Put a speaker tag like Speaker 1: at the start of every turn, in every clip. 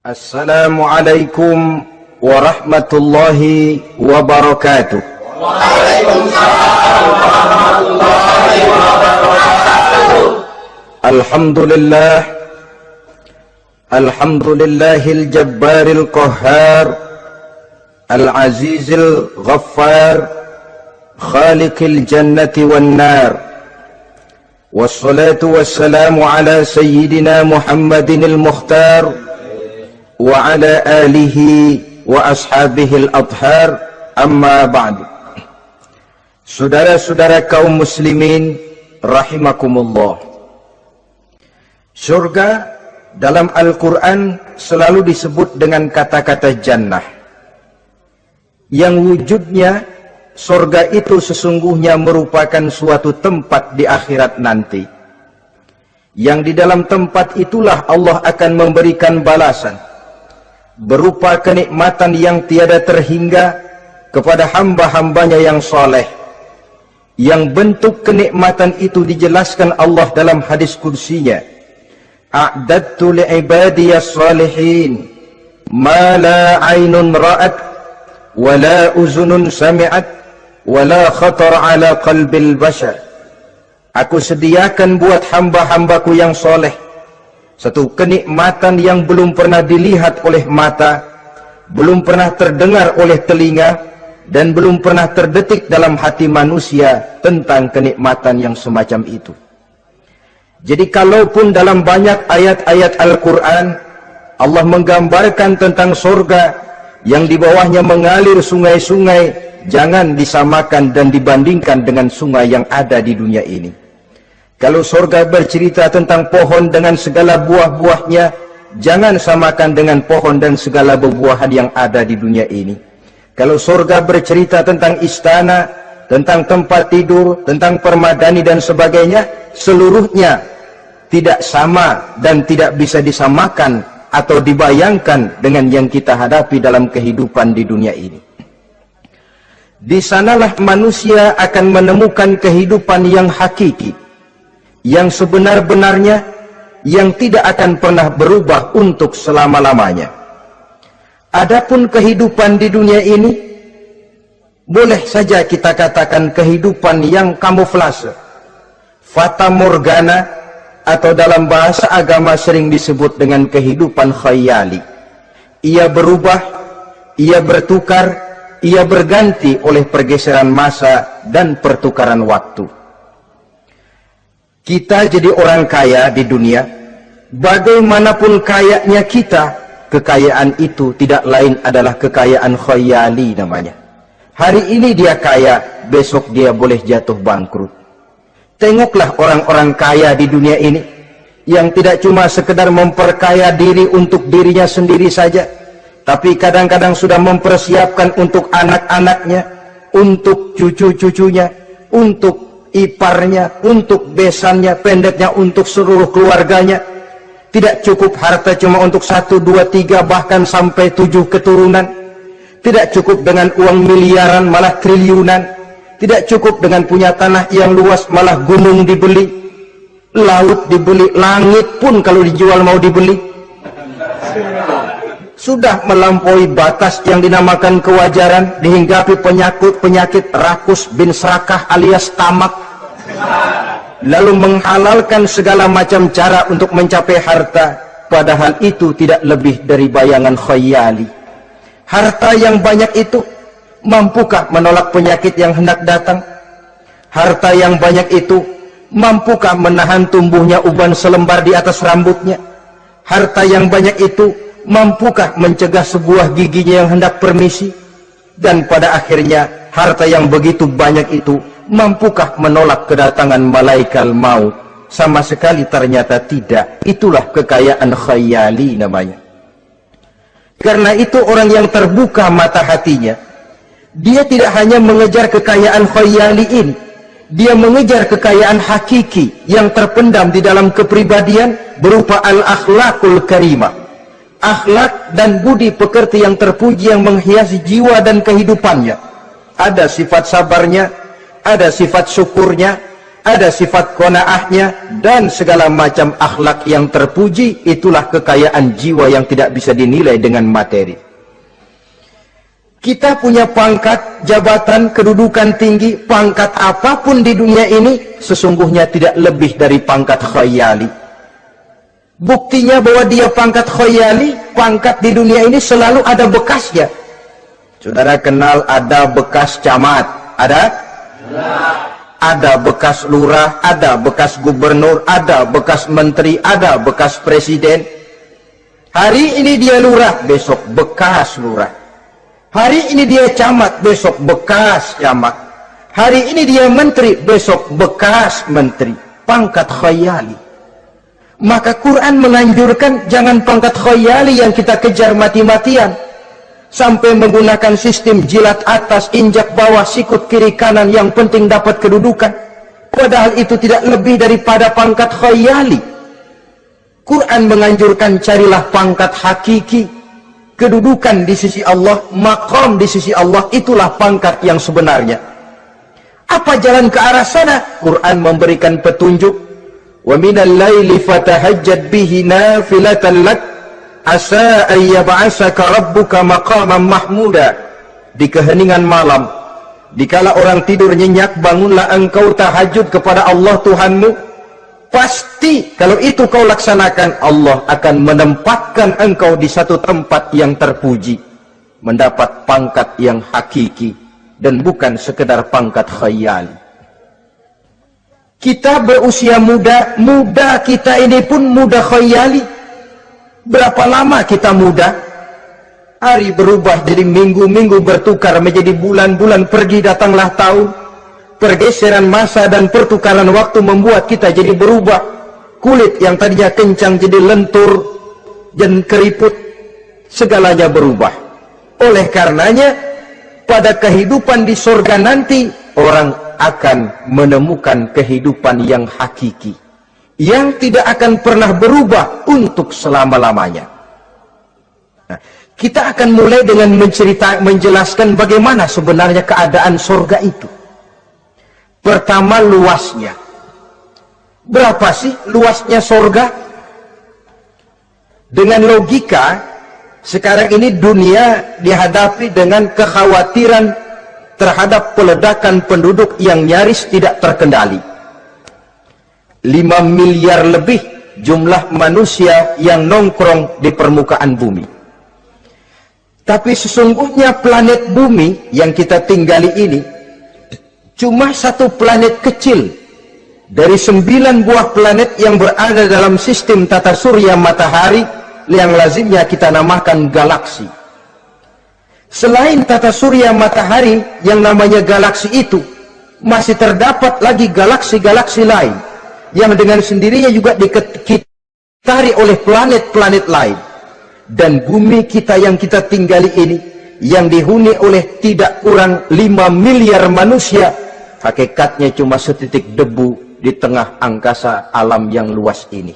Speaker 1: Assalamualaikum warahmatullahi wabarakatuh.
Speaker 2: Waalaikumsalam warahmatullahi wabarakatuh.
Speaker 1: Alhamdulillah, alhamdulillahil jabbaril qahhar, al-azizil ghaffar, khaliqil jannati wan nar. Wassalatu wassalamu ala sayyidina Muhammadinil mukhtar wa ala alihi wa ashabihil adhar, amma ba'du. Saudara-saudara kaum muslimin rahimakumullah, surga dalam Al-Quran selalu disebut dengan kata-kata jannah, yang wujudnya surga itu sesungguhnya merupakan suatu tempat di akhirat nanti, yang di dalam tempat itulah Allah akan memberikan balasan berupa kenikmatan yang tiada terhingga kepada hamba-hambanya yang soleh, yang bentuk kenikmatan itu dijelaskan Allah dalam hadis kursinya, a'dadtu li'ibadiyas salihin ma la aynun ra'at wa la uzunun sami'at wa la khatar ala qalbil bashar. Aku sediakan buat hamba-hambaku yang soleh satu kenikmatan yang belum pernah dilihat oleh mata, belum pernah terdengar oleh telinga, dan belum pernah terdetik dalam hati manusia tentang kenikmatan yang semacam itu. Jadi kalaupun dalam banyak ayat-ayat Al-Quran Allah menggambarkan tentang surga yang di bawahnya mengalir sungai-sungai, jangan disamakan dan dibandingkan dengan sungai yang ada di dunia ini. Kalau surga bercerita tentang pohon dengan segala buah-buahnya, jangan samakan dengan pohon dan segala buah-buahan yang ada di dunia ini. Kalau surga bercerita tentang istana, tentang tempat tidur, tentang permadani dan sebagainya, seluruhnya tidak sama dan tidak bisa disamakan atau dibayangkan dengan yang kita hadapi dalam kehidupan di dunia ini. Di sanalah manusia akan menemukan kehidupan yang hakiki, yang sebenar-benarnya, yang tidak akan pernah berubah untuk selama-lamanya. Adapun kehidupan di dunia ini, boleh saja kita katakan kehidupan yang kamuflase, fata morgana, atau dalam bahasa agama sering disebut dengan kehidupan khayali. Ia berubah, ia bertukar, ia berganti oleh pergeseran masa dan pertukaran waktu. Kita jadi orang kaya di dunia, bagaimanapun kayanya kita, kekayaan itu tidak lain adalah kekayaan khayali namanya. Hari ini dia kaya, besok dia boleh jatuh bangkrut. Tengoklah orang-orang kaya di dunia ini, yang tidak cuma sekedar memperkaya diri untuk dirinya sendiri saja, tapi kadang-kadang sudah mempersiapkan untuk anak-anaknya, untuk cucu-cucunya, untuk iparnya, untuk besannya, pendeknya untuk seluruh keluarganya. Tidak cukup harta cuma untuk 1, 2, 3, bahkan sampai 7 keturunan. Tidak cukup dengan uang miliaran, malah triliunan. Tidak cukup dengan punya tanah yang luas, malah gunung dibeli, laut dibeli, langit pun kalau dijual mau dibeli. Sudah melampaui batas yang dinamakan kewajaran, dihinggapi penyakit rakus bin serakah alias tamak, lalu menghalalkan segala macam cara untuk mencapai harta, padahal itu tidak lebih dari bayangan khayali. Harta yang banyak itu mampukah menolak penyakit yang hendak datang? Harta yang banyak itu mampukah menahan tumbuhnya uban selembar di atas rambutnya? Harta yang banyak itu mampukah mencegah sebuah giginya yang hendak permisi? Dan pada akhirnya harta yang begitu banyak itu mampukah menolak kedatangan malaikat maut? Sama sekali ternyata tidak. Itulah kekayaan khayali namanya. Karena itu orang yang terbuka mata hatinya, dia tidak hanya mengejar kekayaan khayali ini, dia mengejar kekayaan hakiki yang terpendam di dalam kepribadian berupa al-akhlaqul karimah, akhlak dan budi pekerti yang terpuji yang menghiasi jiwa dan kehidupannya. Ada sifat sabarnya, ada sifat syukurnya, ada sifat qanaahnya, dan segala macam akhlak yang terpuji. Itulah kekayaan jiwa yang tidak bisa dinilai dengan materi. Kita punya pangkat, jabatan, kedudukan tinggi, pangkat apapun di dunia ini sesungguhnya tidak lebih dari pangkat khayali. Buktinya bahwa dia pangkat khayali, pangkat di dunia ini selalu ada bekasnya. Saudara kenal ada bekas camat, ada? Ada bekas lurah, ada bekas gubernur, ada bekas menteri, ada bekas presiden. Hari ini dia lurah, besok bekas lurah. Hari ini dia camat, besok bekas camat. Hari ini dia menteri, besok bekas menteri. Pangkat khayali. Maka Quran menganjurkan jangan pangkat khayali yang kita kejar mati-matian. Sampai menggunakan sistem jilat atas, injak bawah, sikut kiri kanan, yang penting dapat kedudukan. Padahal itu tidak lebih daripada pangkat khayali. Quran menganjurkan carilah pangkat hakiki. Kedudukan di sisi Allah, maqam di sisi Allah, itulah pangkat yang sebenarnya. Apa jalan ke arah sana? Quran memberikan petunjuk. Wa minal laili fatahajjad bihi nafilatan lak asa an yab'asaka rabbuka maqaman mahmuda. Di keheningan malam, dikala orang tidur nyenyak, bangunlah engkau tahajud kepada Allah Tuhanmu. Pasti kalau itu kau laksanakan, Allah akan menempatkan engkau di satu tempat yang terpuji, mendapat pangkat yang hakiki dan bukan sekedar pangkat khayali. Kita berusia muda, muda kita ini pun muda khayali. Berapa lama kita muda? Hari berubah jadi minggu, minggu bertukar menjadi bulan, bulan pergi datanglah tahun. Pergeseran masa dan pertukaran waktu membuat kita jadi berubah. Kulit yang tadinya kencang jadi lentur dan keriput. Segalanya berubah. Oleh karenanya, pada kehidupan di surga nanti, orang akan menemukan kehidupan yang hakiki, yang tidak akan pernah berubah untuk selama-lamanya. Nah, kita akan mulai dengan menjelaskan bagaimana sebenarnya keadaan surga itu. Pertama, luasnya. Berapa sih luasnya surga? Dengan logika, sekarang ini dunia dihadapi dengan kekhawatiran terhadap peledakan penduduk yang nyaris tidak terkendali. 5 miliar lebih jumlah manusia yang nongkrong di permukaan bumi. Tapi sesungguhnya planet bumi yang kita tinggali ini cuma satu planet kecil dari 9 buah planet yang berada dalam sistem tata surya matahari yang lazimnya kita namakan galaksi. Selain tata surya matahari yang namanya galaksi itu, masih terdapat lagi galaksi-galaksi lain yang dengan sendirinya juga dikitari oleh planet-planet lain. Dan bumi kita yang kita tinggali ini, yang dihuni oleh tidak kurang 5 miliar manusia, hakikatnya cuma setitik debu di tengah angkasa alam yang luas ini.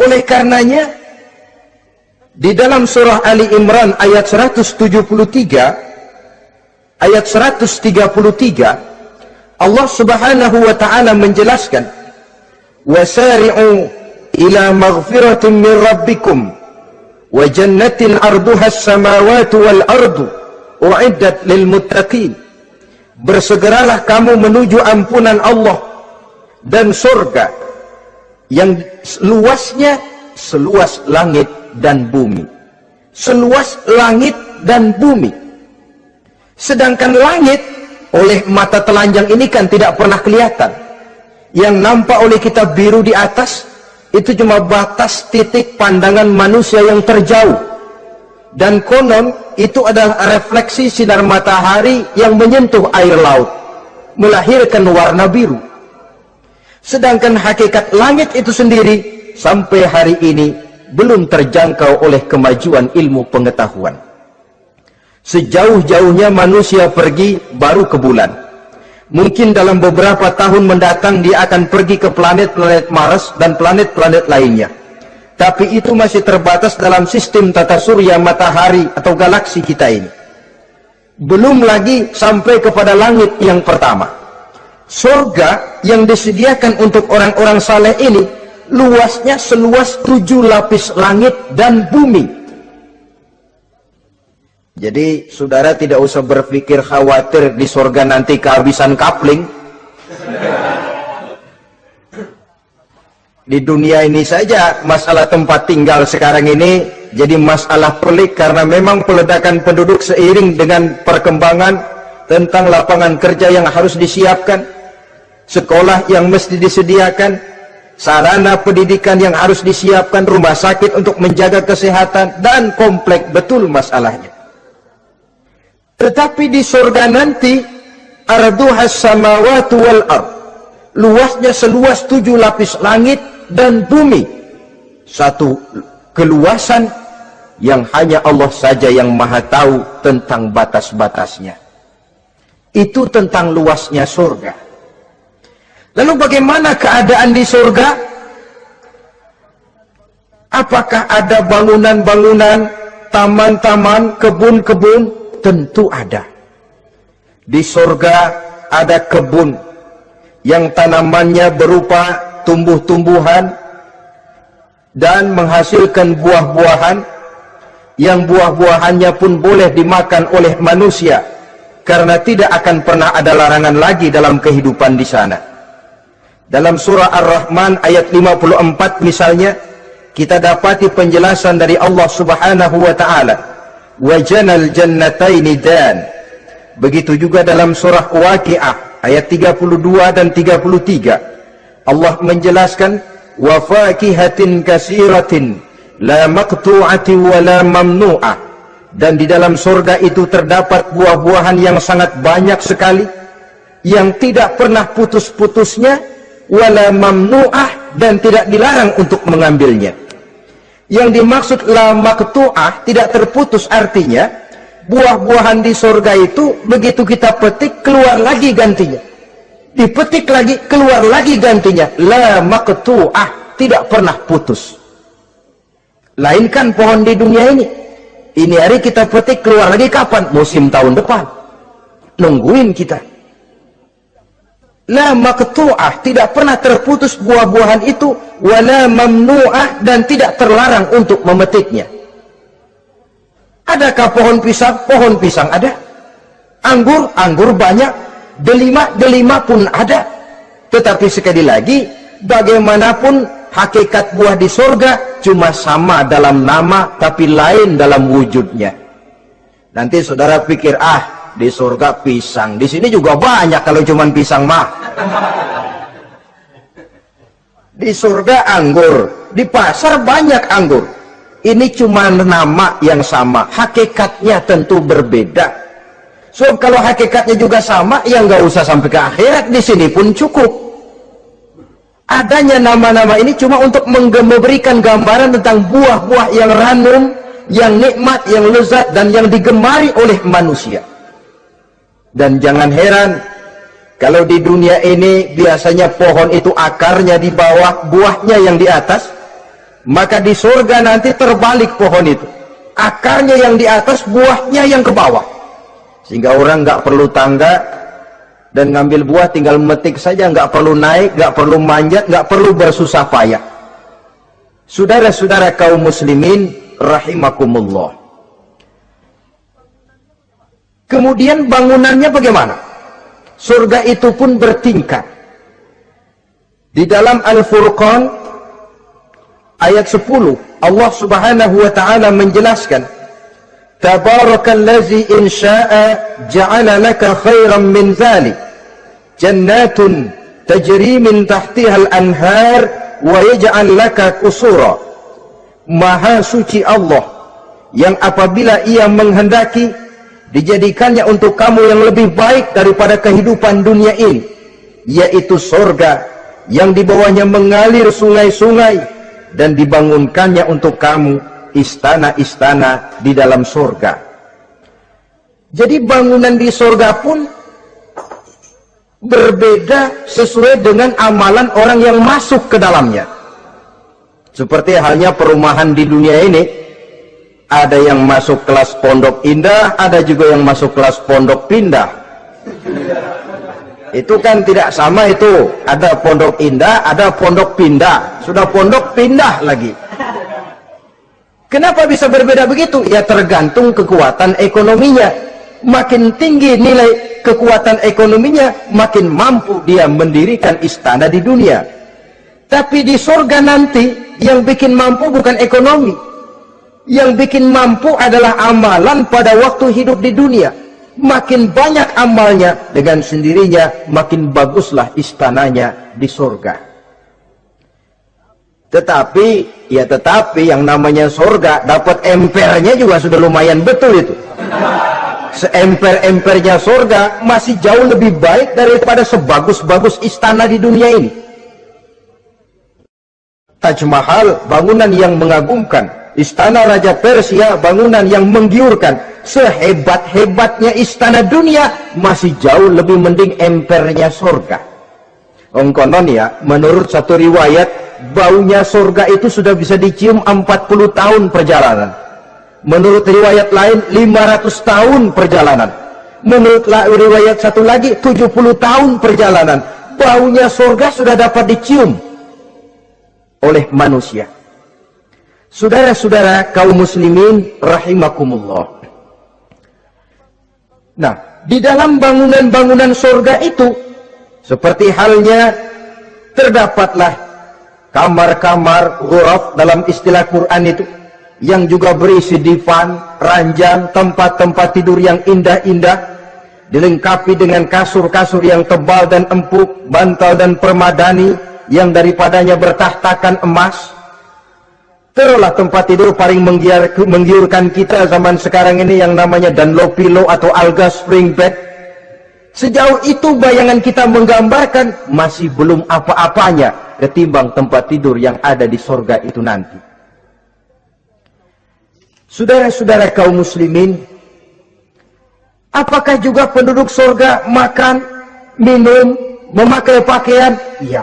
Speaker 1: Oleh karenanya, di dalam surah Ali Imran ayat 173, ayat 133, Allah Subhanahu wa taala menjelaskan, "Wasari'u ila maghfiratin min rabbikum wa jannatin 'arduha as-samawati wal ardu u'iddat lil muttaqin." Bersegeralah kamu menuju ampunan Allah dan surga yang luasnya seluas langit dan bumi. Seluas langit dan bumi. Sedangkan langit oleh mata telanjang ini kan tidak pernah kelihatan. Yang nampak oleh kita biru di atas itu cuma batas titik pandangan manusia yang terjauh. Dan konon itu adalah refleksi sinar matahari yang menyentuh air laut, melahirkan warna biru. Sedangkan hakikat langit itu sendiri sampai hari ini belum terjangkau oleh kemajuan ilmu pengetahuan. Sejauh-jauhnya manusia pergi baru ke bulan. Mungkin dalam beberapa tahun mendatang dia akan pergi ke planet-planet Mars dan planet-planet lainnya. Tapi itu masih terbatas dalam sistem tata surya matahari atau galaksi kita ini. Belum lagi sampai kepada langit yang pertama. Surga yang disediakan untuk orang-orang saleh ini luasnya seluas 7 lapis langit dan bumi. Jadi saudara tidak usah berpikir khawatir di surga nanti kehabisan kapling. Di dunia ini saja masalah tempat tinggal sekarang ini jadi masalah pelik, karena memang peledakan penduduk seiring dengan perkembangan tentang lapangan kerja yang harus disiapkan, sekolah yang mesti disediakan, sarana pendidikan yang harus disiapkan, rumah sakit untuk menjaga kesehatan, dan kompleks betul masalahnya. Tetapi di surga nanti arduhas samawati wal ard, luasnya seluas 7 lapis langit dan bumi. Satu keluasan yang hanya Allah saja yang maha tahu tentang batas-batasnya. Itu tentang luasnya surga. Lalu bagaimana keadaan di surga? Apakah ada bangunan-bangunan, taman-taman, kebun-kebun? Tentu ada. Di surga ada kebun yang tanamannya berupa tumbuh-tumbuhan dan menghasilkan buah-buahan, yang buah-buahannya pun boleh dimakan oleh manusia, karena tidak akan pernah ada larangan lagi dalam kehidupan di sana. Dalam surah Ar-Rahman ayat 54 misalnya, kita dapati penjelasan dari Allah Subhanahu wa taala, wajanal jannataini dan. Begitu juga dalam surah Waqiah ayat 32 dan 33, Allah menjelaskan wa fakihatin kasiratin la maqtu'ati wa la mamnu'ah, dan di dalam surga itu terdapat buah-buahan yang sangat banyak sekali yang tidak pernah putus-putusnya, wala mamnu'ah, dan tidak dilarang untuk mengambilnya. Yang dimaksud la maqtu'ah, tidak terputus, artinya buah-buahan di surga itu begitu kita petik keluar lagi gantinya, dipetik lagi keluar lagi gantinya, la maqtu'ah, tidak pernah putus. Lainkan pohon di dunia ini hari kita petik keluar lagi kapan? Musim tahun depan, nungguin kita. La maqtu'ah, tidak pernah terputus buah-buahan itu, wala mamnu'ah, dan tidak terlarang untuk memetiknya. Adakah pohon pisang? Pohon pisang ada. Anggur banyak. Delima pun ada. Tetapi sekali lagi, bagaimanapun hakikat buah di surga cuma sama dalam nama, tapi lain dalam wujudnya. Nanti saudara pikir, di surga pisang, di sini juga banyak kalau cuma pisang mah. Di surga anggur, di pasar banyak anggur. Ini cuma nama yang sama, hakikatnya tentu berbeda. So kalau hakikatnya juga sama, ya nggak usah sampai ke akhirat, di sini pun cukup. Adanya nama-nama ini cuma untuk memberikan gambaran tentang buah-buah yang ranum, yang nikmat, yang lezat, dan yang digemari oleh manusia. Dan jangan heran, kalau di dunia ini biasanya pohon itu akarnya di bawah, buahnya yang di atas, maka di surga nanti terbalik pohon itu. Akarnya yang di atas, buahnya yang ke bawah. Sehingga orang nggak perlu tangga dan ngambil buah, tinggal metik saja, nggak perlu naik, nggak perlu manjat, nggak perlu bersusah payah. Saudara-saudara kaum muslimin rahimakumullah. Kemudian bangunannya bagaimana? Surga itu pun bertingkat. Di dalam Al-Furqan ayat 10, Allah Subhanahu wa taala menjelaskan, Tabarakallazi in syaa'a ja'ala laka khairan min dzalik jannatun tajri min tahtiha al-anhar wa yaj'al laka qusura. Maha suci Allah yang apabila ia menghendaki dijadikannya untuk kamu yang lebih baik daripada kehidupan dunia ini, yaitu surga yang di bawahnya mengalir sungai-sungai, dan dibangunkannya untuk kamu istana-istana di dalam surga. Jadi bangunan di surga pun berbeda sesuai dengan amalan orang yang masuk ke dalamnya. Seperti halnya perumahan di dunia ini, ada yang masuk kelas pondok indah, ada juga yang masuk kelas pondok pindah. Itu kan tidak sama itu. Ada pondok indah, ada pondok pindah. Sudah pondok pindah lagi. Kenapa bisa berbeda begitu? Ya tergantung kekuatan ekonominya. Makin tinggi nilai kekuatan ekonominya, makin mampu dia mendirikan istana di dunia. Tapi di surga nanti, yang bikin mampu bukan ekonomi. Yang bikin mampu adalah amalan pada waktu hidup di dunia. Makin banyak amalnya, dengan sendirinya makin baguslah istananya di surga. Tetapi yang namanya surga, dapat empernya juga sudah lumayan betul itu. Seemper-empernya surga masih jauh lebih baik daripada sebagus-bagus istana di dunia ini. Taj Mahal, bangunan yang mengagumkan. Istana Raja Persia, bangunan yang menggiurkan. Sehebat-hebatnya istana dunia, masih jauh lebih mending empernya surga. Konon ya, menurut satu riwayat, baunya surga itu sudah bisa dicium 40 tahun perjalanan. Menurut riwayat lain 500 tahun perjalanan. Menurut riwayat satu lagi 70 tahun perjalanan. Baunya surga sudah dapat dicium oleh manusia. Saudara-saudara kaum muslimin rahimakumullah. Nah, di dalam bangunan-bangunan surga itu, seperti halnya terdapatlah kamar-kamar ghuraf dalam istilah Quran itu, yang juga berisi divan, ranjang, tempat-tempat tidur yang indah-indah, dilengkapi dengan kasur-kasur yang tebal dan empuk, bantal dan permadani yang daripadanya bertahtakan emas. Terulah tempat tidur paling menggiurkan kita zaman sekarang ini yang namanya Dunlop pillow atau Alga spring bed. Sejauh itu bayangan kita menggambarkan masih belum apa-apanya ketimbang tempat tidur yang ada di surga itu nanti. Saudara-saudara kaum muslimin, apakah juga penduduk surga makan, minum, memakai pakaian? Iya.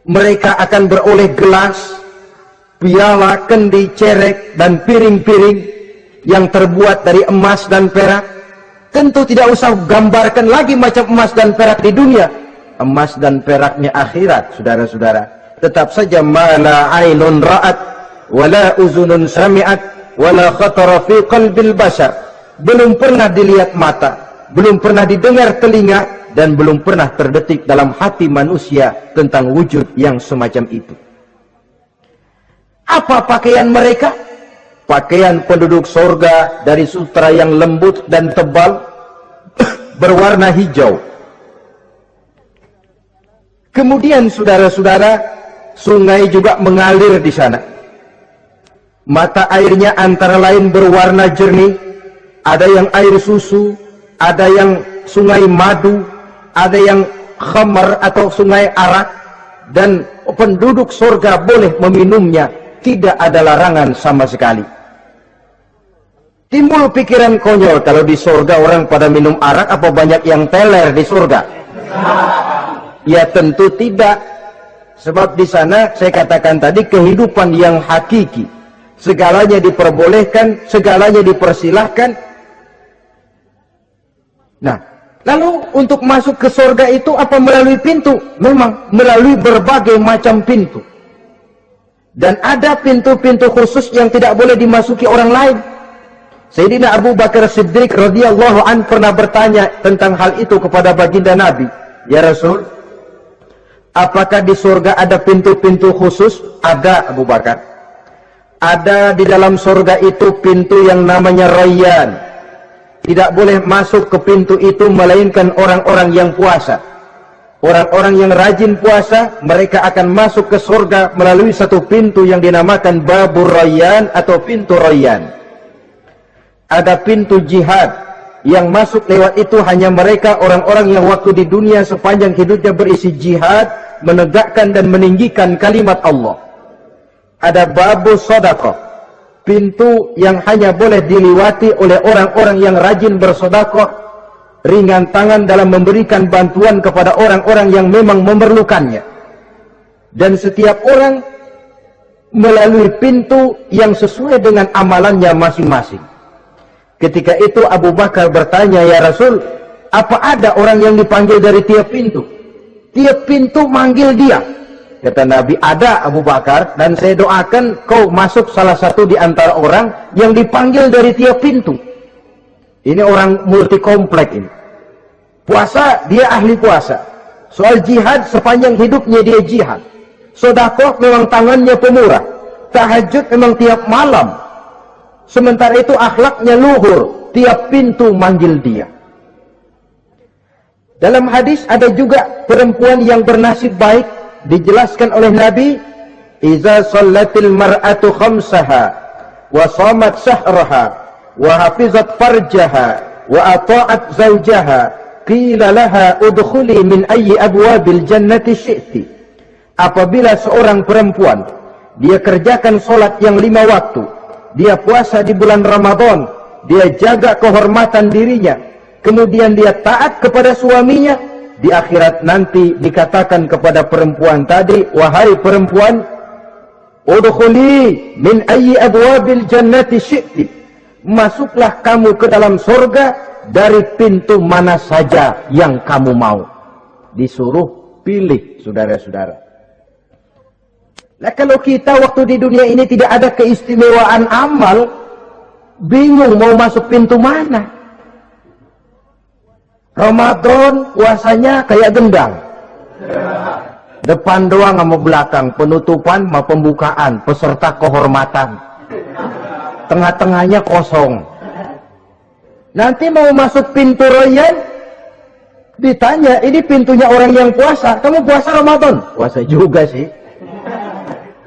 Speaker 1: Mereka akan beroleh gelas, piala, kendi, cerek, dan piring-piring yang terbuat dari emas dan perak. Tentu tidak usah gambarkan lagi macam emas dan perak di dunia. Emas dan peraknya akhirat, saudara-saudara. Tetap saja mala ainun ra'at, wala uzunun sami'at, wala khatara fi qalbil bashar. Belum pernah dilihat mata, belum pernah didengar telinga, dan belum pernah terdetik dalam hati manusia tentang wujud yang semacam itu. Apa pakaian mereka? Pakaian penduduk surga dari sutra yang lembut dan tebal, berwarna hijau. Kemudian saudara-saudara, sungai juga mengalir di sana. Mata airnya antara lain berwarna jernih, ada yang air susu, ada yang sungai madu, ada yang khamar atau sungai arak, dan penduduk surga boleh meminumnya. Tidak ada larangan sama sekali. Timbul pikiran konyol, kalau di surga orang pada minum arak, apa banyak yang teler di surga? Ya tentu tidak. Sebab di sana saya katakan tadi kehidupan yang hakiki. Segalanya diperbolehkan, segalanya dipersilahkan. Nah, lalu untuk masuk ke surga itu apa melalui pintu? Memang melalui berbagai macam pintu. Dan ada pintu-pintu khusus yang tidak boleh dimasuki orang lain. Sayyidina Abu Bakar Siddiq radhiyallahu an pernah bertanya tentang hal itu kepada baginda Nabi. Ya Rasul, apakah di surga ada pintu-pintu khusus? Ada, Abu Bakar. Ada di dalam surga itu pintu yang namanya Rayyan. Tidak boleh masuk ke pintu itu melainkan orang-orang yang puasa. Orang-orang yang rajin puasa, mereka akan masuk ke surga melalui satu pintu yang dinamakan Babur Rayyan atau pintu Rayyan. Ada pintu jihad, yang masuk lewat itu hanya mereka orang-orang yang waktu di dunia sepanjang hidupnya berisi jihad, menegakkan dan meninggikan kalimat Allah. Ada Babur Sedekah, pintu yang hanya boleh diliwati oleh orang-orang yang rajin bersedekah, ringan tangan dalam memberikan bantuan kepada orang-orang yang memang memerlukannya. Dan setiap orang melalui pintu yang sesuai dengan amalannya masing-masing. Ketika itu Abu Bakar bertanya, ya Rasul, Apa ada orang yang dipanggil dari tiap pintu? Tiap pintu manggil dia. Kata Nabi, ada Abu Bakar, dan saya doakan kau masuk salah satu di antara orang yang dipanggil dari tiap pintu. Ini orang multi komplek ini. Puasa, dia ahli puasa. Soal jihad, sepanjang hidupnya dia jihad. Sedekah memang tangannya pemurah. Tahajud memang tiap malam. Sementara itu akhlaknya luhur. Tiap pintu manggil dia. Dalam hadis ada juga perempuan yang bernasib baik. Dijelaskan oleh Nabi, "Iza sallatil mar'atu khamsaha wa shamat shahraha wa hafizat farjaha wa ata'at zawjaha qila laha udkhuli min ayyi abwabil jannati syi'ti." Apabila seorang perempuan dia kerjakan solat yang 5 waktu, dia puasa di bulan Ramadan, dia jaga kehormatan dirinya, kemudian dia taat kepada suaminya, di akhirat nanti dikatakan kepada perempuan tadi, "Wahai perempuan, udkhuli min ayyi abwabil jannati syi'ti." Masuklah kamu ke dalam surga dari pintu mana saja yang kamu mau. Disuruh pilih, saudara-saudara. Nah, kalau kita waktu di dunia ini tidak ada keistimewaan amal, bingung mau masuk pintu mana. Ramadan puasanya kayak gendang. Depan doang sama belakang, penutupan sama pembukaan, peserta kehormatan. Tengah-tengahnya kosong. Nanti mau masuk pintu royan, ditanya, ini pintunya orang yang puasa. Kamu puasa Ramadan? Puasa juga sih.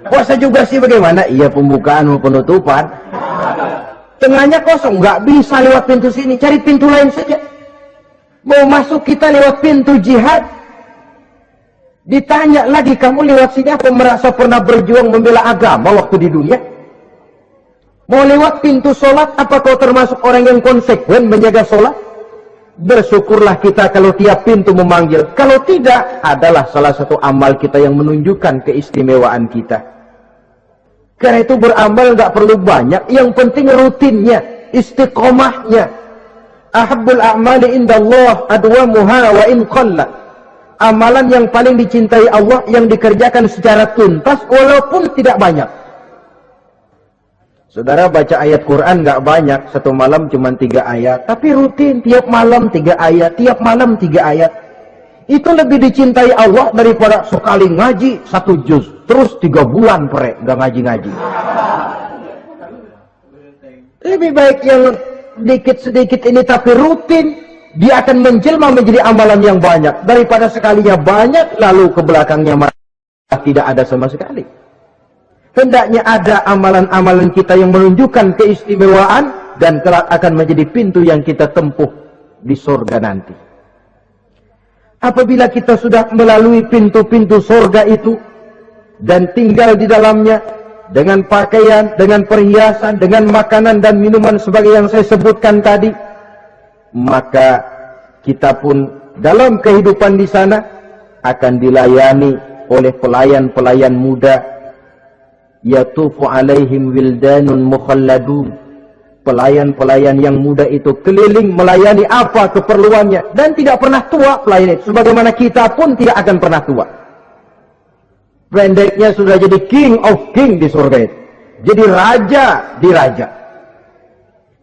Speaker 1: Puasa juga sih bagaimana? Iya, pembukaan mau penutupan. Tengahnya kosong, nggak bisa lewat pintu sini, cari pintu lain saja. Mau masuk kita lewat pintu jihad, ditanya lagi, kamu lewat sini apa merasa pernah berjuang membela agama waktu di dunia? Mau lewat pintu sholat, apa kau termasuk orang yang konsekuen menjaga sholat? Bersyukurlah kita kalau tiap pintu memanggil. Kalau tidak, adalah salah satu amal kita yang menunjukkan keistimewaan kita. Karena itu beramal nggak perlu banyak, yang penting rutinnya, istiqomahnya. Ahabbul a'mali indallah adwamuha wa in qalla. Amalan yang paling dicintai Allah yang dikerjakan secara tuntas walaupun tidak banyak. Saudara baca ayat Quran nggak banyak, satu malam cuma 3 ayat, tapi rutin tiap malam 3 ayat, tiap malam 3 ayat. Itu lebih dicintai Allah daripada sekali ngaji 1 juz, terus 3 bulan nggak ngaji-ngaji. Lebih baik yang sedikit-sedikit ini tapi rutin, dia akan menjelma menjadi amalan yang banyak daripada sekalinya banyak lalu ke belakangnya malah tidak ada sama sekali. Hendaknya ada amalan-amalan kita yang menunjukkan keistimewaan dan kelak akan menjadi pintu yang kita tempuh di surga nanti. Apabila kita sudah melalui pintu-pintu surga itu dan tinggal di dalamnya dengan pakaian, dengan perhiasan, dengan makanan dan minuman sebagai yang saya sebutkan tadi, maka kita pun dalam kehidupan di sana akan dilayani oleh pelayan-pelayan muda. Yatufu alaihim wildanun mukhalladun. Pelayan-pelayan yang muda itu keliling melayani apa keperluannya dan tidak pernah tua pelayan itu. Sebagaimana kita pun tidak akan pernah tua. Pendeknya sudah jadi king of king di surga itu. Jadi raja di raja.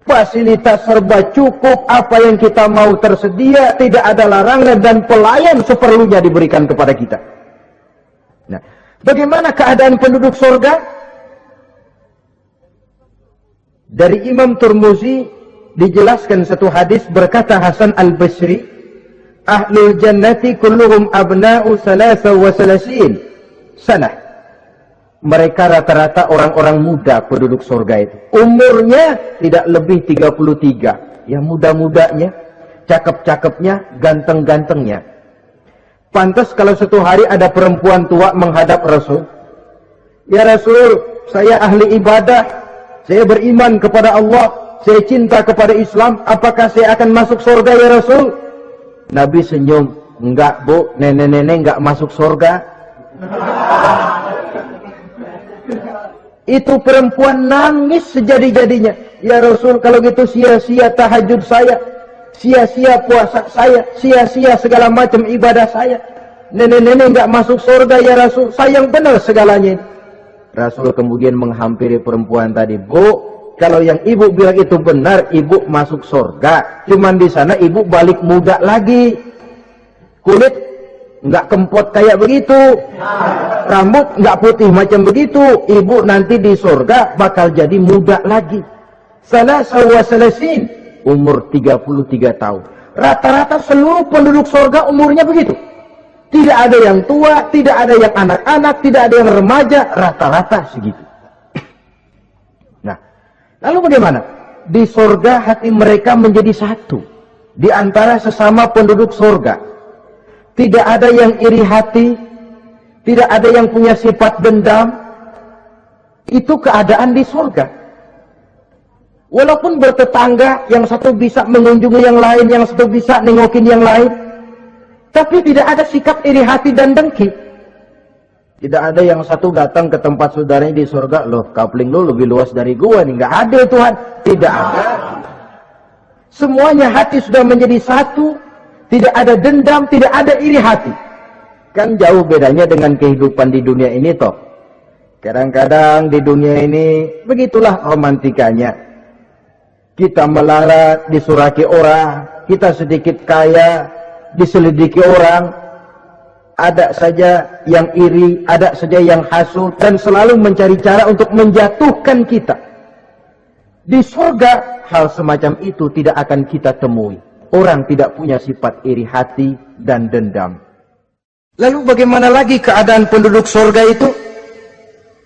Speaker 1: Fasilitas serba cukup, apa yang kita mau tersedia, tidak ada larangan dan pelayan seperlunya diberikan kepada kita. Nah, bagaimana keadaan penduduk surga? Dari Imam Tirmizi dijelaskan satu hadis, berkata Hasan al-Basri, "Ahlul jannati kulluhum abna'u 33 sanah." Mereka rata-rata orang-orang muda penduduk surga itu. Umurnya tidak lebih 33. Ya muda-mudanya, cakep-cakepnya, ganteng-gantengnya. Pantas kalau suatu hari ada perempuan tua menghadap Rasul. "Ya Rasul, saya ahli ibadah. Saya beriman kepada Allah, saya cinta kepada Islam, apakah saya akan masuk surga ya Rasul?" Nabi senyum, "Enggak bu, nenek-nenek enggak masuk surga." Itu perempuan nangis sejadi-jadinya. "Ya Rasul, kalau gitu sia-sia tahajud saya. sia-sia puasa saya, sia-sia segala macam ibadah saya. Nenek-nenek nggak masuk surga ya Rasul, sayang benar segalanya. Rasul kemudian menghampiri perempuan tadi, Bu, kalau yang ibu bilang itu benar, ibu masuk surga. Cuman di sana ibu balik muda lagi. Kulit nggak kempot kayak begitu. Rambut nggak putih macam begitu. Ibu nanti di surga bakal jadi muda lagi. Salasah wa salasin, umur 33 tahun. Rata-rata seluruh penduduk surga umurnya begitu. Tidak ada yang tua, tidak ada yang anak-anak, tidak ada yang remaja, rata-rata segitu. Nah, lalu bagaimana? Di surga hati mereka menjadi satu. Di antara sesama penduduk surga. Tidak ada yang iri hati, tidak ada yang punya sifat dendam. Itu keadaan di surga. Walaupun bertetangga, yang satu bisa mengunjungi yang lain, yang satu bisa nengokin yang lain. Tapi tidak ada sikap iri hati dan dengki. Tidak ada yang satu datang ke tempat saudaranya di surga, loh kapling lu lebih luas dari gua nih. Nggak ada Tuhan. Tidak ada. Semuanya hati sudah menjadi satu. Tidak ada dendam, tidak ada iri hati. Kan jauh bedanya dengan kehidupan di dunia ini toh. Kadang-kadang di dunia ini begitulah romantikanya. Kita melarat, disuraki orang, kita sedikit kaya, diselidiki orang, ada saja yang iri, ada saja yang hasut, dan selalu mencari cara untuk menjatuhkan kita. Di surga, hal semacam itu tidak akan kita temui. Orang tidak punya sifat iri hati dan dendam. Lalu bagaimana lagi keadaan penduduk surga itu?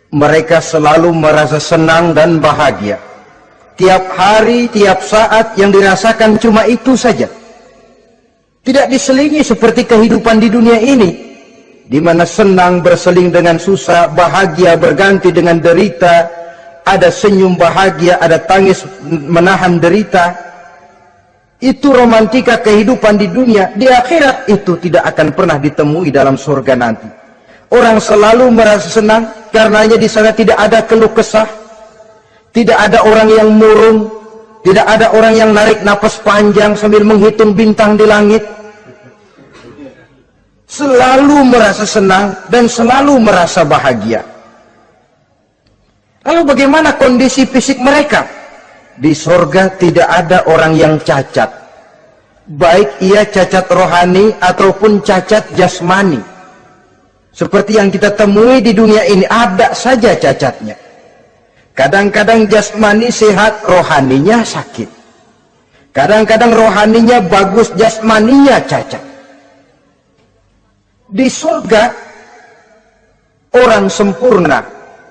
Speaker 1: Mereka selalu merasa senang dan bahagia. Tiap hari, tiap saat yang dirasakan cuma itu saja. Tidak diselingi seperti kehidupan di dunia ini, di mana senang berseling dengan susah, bahagia berganti dengan derita, ada senyum bahagia, ada tangis menahan derita. Itu romantika kehidupan di dunia. Di akhirat itu tidak akan pernah ditemui dalam surga nanti. Orang selalu merasa senang, karenanya di sana tidak ada keluh kesah, tidak ada orang yang murung, tidak ada orang yang narik napas panjang sambil menghitung bintang di langit. Selalu merasa senang dan selalu merasa bahagia. Lalu bagaimana kondisi fisik mereka? Di surga tidak ada orang yang cacat. Baik ia cacat rohani ataupun cacat jasmani. Seperti yang kita temui di dunia ini, ada saja cacatnya. Kadang-kadang jasmani sehat, rohaninya sakit. Kadang-kadang rohaninya bagus, jasmaninya cacat. Di surga, orang sempurna,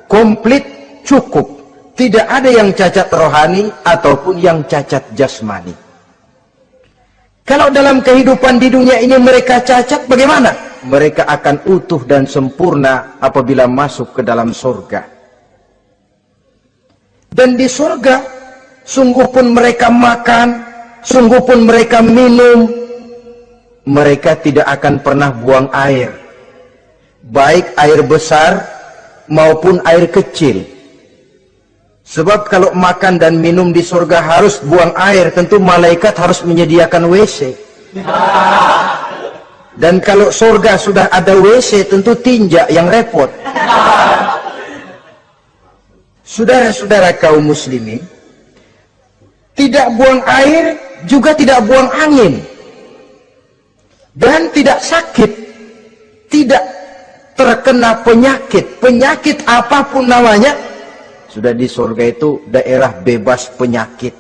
Speaker 1: komplit, cukup. Tidak ada yang cacat rohani ataupun yang cacat jasmani. Kalau dalam kehidupan di dunia ini mereka cacat, bagaimana? Mereka akan utuh dan sempurna apabila masuk ke dalam surga. Dan di surga, sungguh pun mereka makan, sungguh pun mereka minum, mereka tidak akan pernah buang air. Baik air besar maupun air kecil. Sebab kalau makan dan minum di surga harus buang air, tentu malaikat harus menyediakan WC. Dan kalau surga sudah ada WC, tentu tinja yang repot. Saudara-saudara kaum muslimin, tidak buang air, juga tidak buang angin. Dan tidak sakit, tidak terkena penyakit. Penyakit apapun namanya, sudah di surga itu daerah bebas penyakit.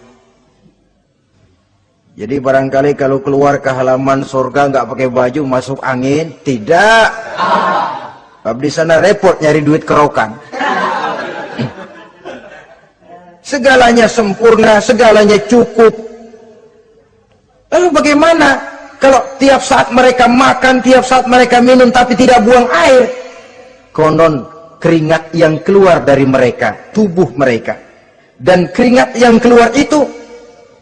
Speaker 1: Jadi barangkali kalau keluar ke halaman surga nggak pakai baju masuk angin, tidak. Sebab di sana repot nyari duit kerokan. Segalanya sempurna, segalanya cukup. Lalu bagaimana kalau tiap saat mereka makan, tiap saat mereka minum tapi tidak buang air? Konon keringat yang keluar dari mereka, tubuh mereka, dan keringat yang keluar itu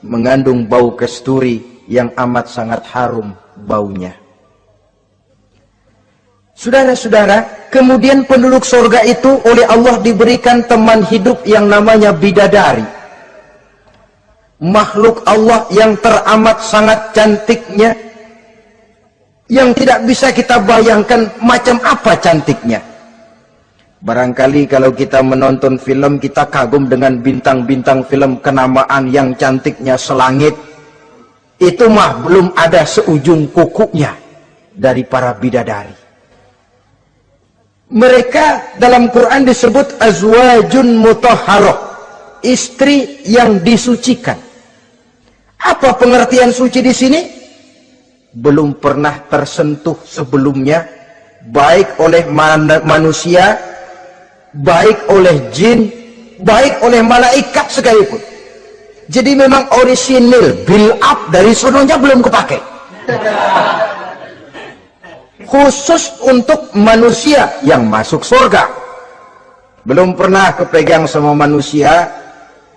Speaker 1: mengandung bau kasturi yang amat sangat harum baunya. Saudara-saudara, kemudian penduduk surga itu oleh Allah diberikan teman hidup yang namanya bidadari. makhluk Allah yang teramat sangat cantiknya, yang tidak bisa kita bayangkan macam apa cantiknya. Barangkali kalau kita menonton film, kita kagum dengan bintang-bintang film kenamaan yang cantiknya selangit. Itu mah belum ada seujung kukunya dari para bidadari. Mereka dalam Quran disebut azwajun mutahharah, istri yang disucikan. Apa pengertian suci di sini? Belum pernah tersentuh sebelumnya, baik oleh manusia, baik oleh jin, baik oleh malaikat sekalipun. Jadi memang orisinil, build up dari sononya belum kepake. Khusus untuk manusia yang masuk surga. Belum pernah kepegang sama manusia.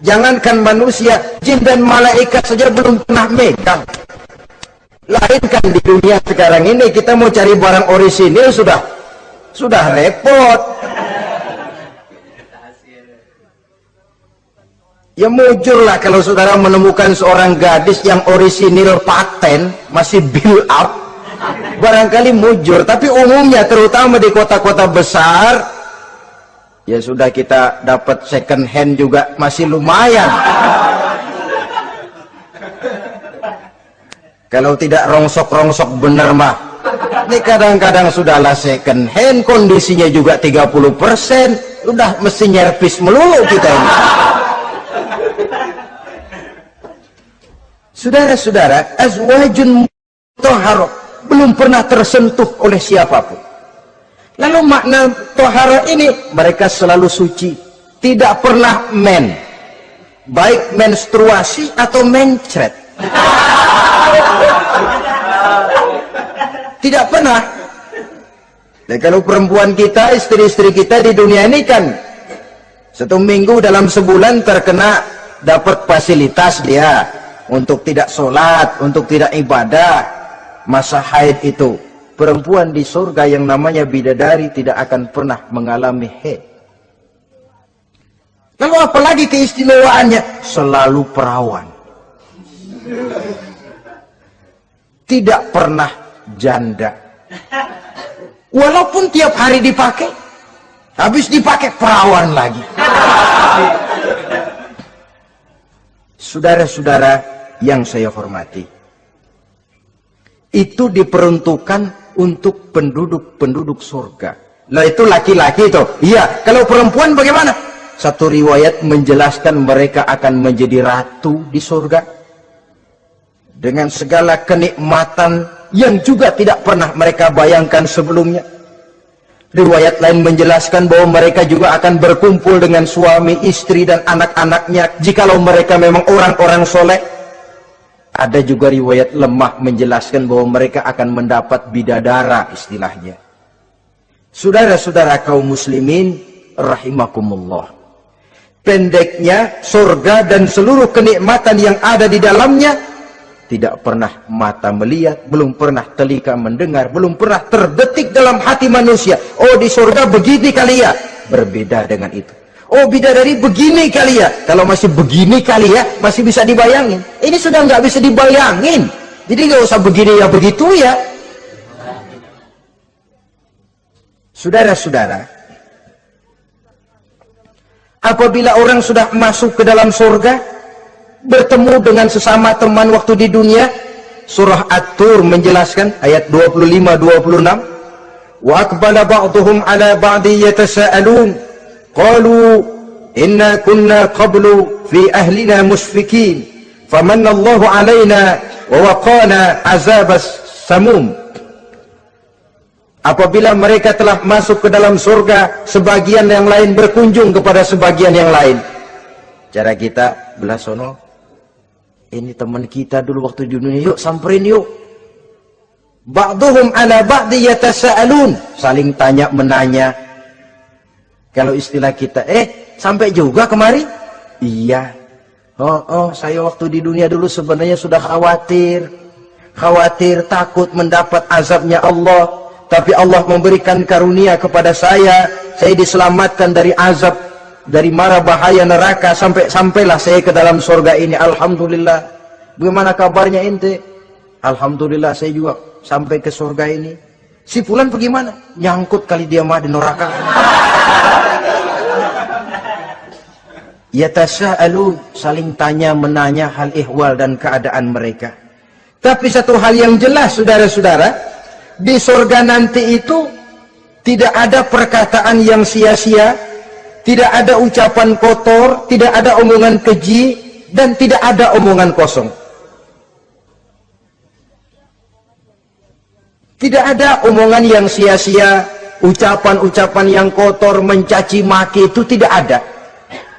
Speaker 1: Jangankan manusia, jin dan malaikat saja belum pernah megang. Lainkan di dunia sekarang ini, kita mau cari barang orisinil sudah repot. Ya mujurlah kalau saudara menemukan seorang gadis yang orisinil paten, masih build up, barangkali mujur. Tapi umumnya terutama di kota-kota besar, ya sudah, kita dapat second hand juga masih lumayan. Kalau tidak rongsok-rongsok bener mah, ini kadang-kadang sudahlah second hand, kondisinya juga 30%, udah mesti nyerpis melulu kita ini. Saudara-saudara, azwajun mutahharah belum pernah tersentuh oleh siapapun. Lalu makna tohara ini, mereka selalu suci, tidak pernah baik menstruasi atau mencret, tidak pernah. Dan kalau perempuan kita, istri-istri kita di dunia ini kan 1 minggu dalam sebulan terkena dapat fasilitas dia untuk tidak sholat, untuk tidak ibadah, masa haid itu. Perempuan di surga yang namanya bidadari tidak akan pernah mengalami haid. Lalu apalagi keistimewaannya? Selalu perawan. Tidak pernah janda. Walaupun tiap hari dipakai, habis dipakai perawan lagi. Saudara-saudara yang saya hormati, itu diperuntukkan untuk penduduk-penduduk surga. Lah itu laki-laki itu. Iya, kalau perempuan bagaimana? Satu riwayat menjelaskan mereka akan menjadi ratu di surga dengan segala kenikmatan yang juga tidak pernah mereka bayangkan sebelumnya. Riwayat lain menjelaskan bahwa mereka juga akan berkumpul dengan suami, istri dan anak-anaknya jikalau mereka memang orang-orang soleh. Ada juga riwayat lemah menjelaskan bahwa mereka akan mendapat bidadara istilahnya. Saudara-saudara kaum muslimin rahimakumullah. Pendeknya, surga dan seluruh kenikmatan yang ada di dalamnya tidak pernah mata melihat, belum pernah telinga mendengar, belum pernah terdetik dalam hati manusia. Oh, di surga begini kali ya. Berbeda dengan itu. Oh, bidadari begini kali ya. Kalau masih begini kali ya, masih bisa dibayangin. Ini sudah nggak bisa dibayangin. Jadi nggak usah begini ya begitu ya. Saudara-saudara, apabila orang sudah masuk ke dalam surga, bertemu dengan sesama teman waktu di dunia, surah At-Tur menjelaskan ayat 25-26, wa aqbala ba'duhum ala ba'di yatasaalun qalu inna kunna qablu fi ahlina musfikin famanna Allahu alaina wa waqana azabas samum. Apabila mereka telah masuk ke dalam surga, sebagian yang lain berkunjung kepada sebagian yang lain. Cara kita belah sono, ini teman kita dulu waktu di dunia, yuk samperin yuk. Ba'duhum ala ba'di yatasaalun, saling tanya menanya. Kalau istilah kita, sampai juga kemari? Iya. Oh, saya waktu di dunia dulu sebenarnya sudah khawatir, takut mendapat azabnya Allah. Tapi Allah memberikan karunia kepada saya diselamatkan dari azab dari mara bahaya neraka, sampailah saya ke dalam surga ini. Alhamdulillah. Bagaimana kabarnya ente? Alhamdulillah saya juga sampai ke surga ini. Si fulan bagaimana? Nyangkut kali dia mah di neraka. Yatasa'alun, saling tanya menanya hal ihwal dan keadaan mereka. Tapi satu hal yang jelas saudara-saudara, di surga nanti itu tidak ada perkataan yang sia-sia, tidak ada ucapan kotor, tidak ada omongan keji, dan tidak ada omongan kosong. Tidak ada omongan yang sia-sia, ucapan-ucapan yang kotor, mencaci maki, itu tidak ada.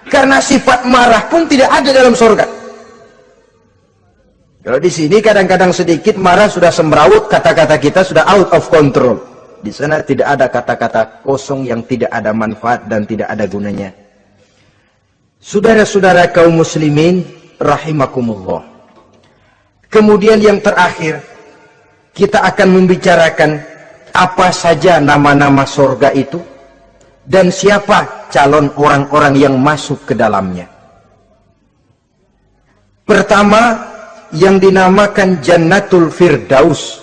Speaker 1: Karena sifat marah pun tidak ada dalam surga. Kalau di sini kadang-kadang sedikit marah sudah semrawut, kata-kata kita sudah out of control. Di sana tidak ada kata-kata kosong yang tidak ada manfaat dan tidak ada gunanya. Saudara-saudara kaum muslimin rahimakumullah. Kemudian yang terakhir, kita akan membicarakan apa saja nama-nama surga itu dan siapa calon orang-orang yang masuk ke dalamnya. Pertama, yang dinamakan Jannatul Firdaus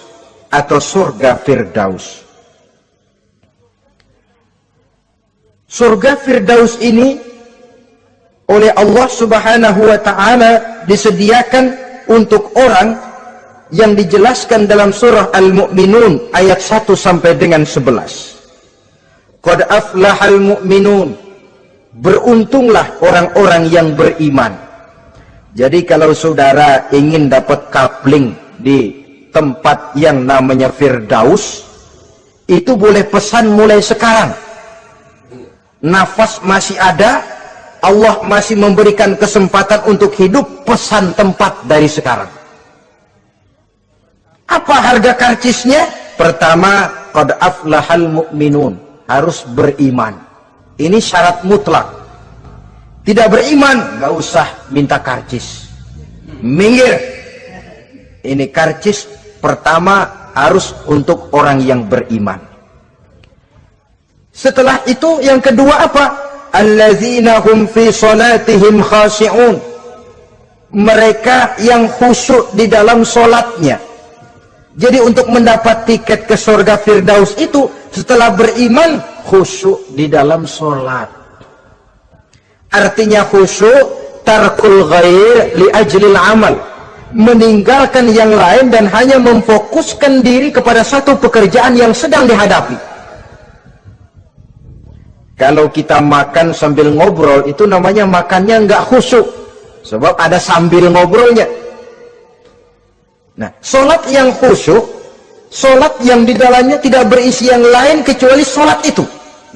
Speaker 1: atau surga Firdaus. Surga Firdaus ini oleh Allah Subhanahu wa taala disediakan untuk orang yang dijelaskan dalam surah Al-Mu'minun ayat 1 sampai dengan 11. Qad aflahal mu'minun, beruntunglah orang-orang yang beriman. Jadi kalau saudara ingin dapat kapling di tempat yang namanya Firdaus, itu boleh pesan mulai sekarang. Nafas masih ada, Allah masih memberikan kesempatan untuk hidup, pesan tempat dari sekarang. Apa harga karcisnya? Pertama, qad aflahal mu'minun, harus beriman. Ini syarat mutlak. Tidak beriman, nggak usah minta karcis. Minggir. Ini karcis pertama harus untuk orang yang beriman. Setelah itu yang kedua apa? Allazina hum fi salatihim khashi'un. Mereka yang khusyuk di dalam solatnya. Jadi untuk mendapat tiket ke surga Firdaus itu setelah beriman khusyuk di dalam solat. Artinya khusyuk tarkul ghair li ajlil amal, meninggalkan yang lain dan hanya memfokuskan diri kepada satu pekerjaan yang sedang dihadapi. Kalau kita makan sambil ngobrol, itu namanya makannya nggak khusyuk, sebab ada sambil ngobrolnya. Nah, solat yang khusyuk, solat yang di dalamnya tidak berisi yang lain kecuali solat itu,